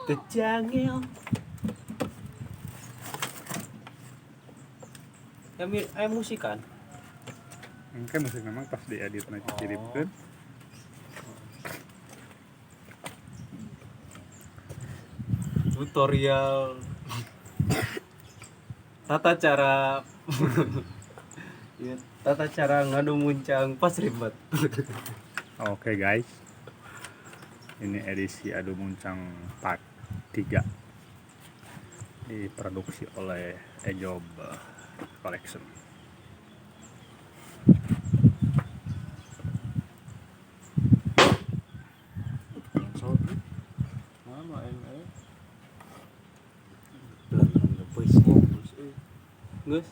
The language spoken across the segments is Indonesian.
Tejangil. Ayo musikan. Engke musik memang pas diedit nanti kirimkeun. Tutorial tata cara ya, tata cara ngadu muncang pas ribet. Oke guys, ini edisi Adu Muncang part 3 diproduksi oleh Ejob Collection. Mama belum lepas guys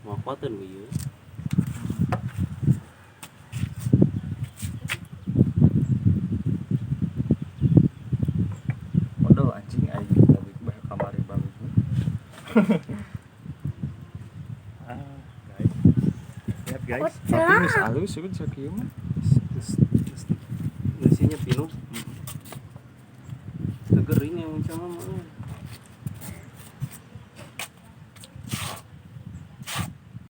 mau kuatan gue ya. Waduh anjing aing tapi bah kamari baru. Guys, lihat guys, Tapi geus alus kan sakieu mah. Nasinya pinu. Seger ini yang muncang mama.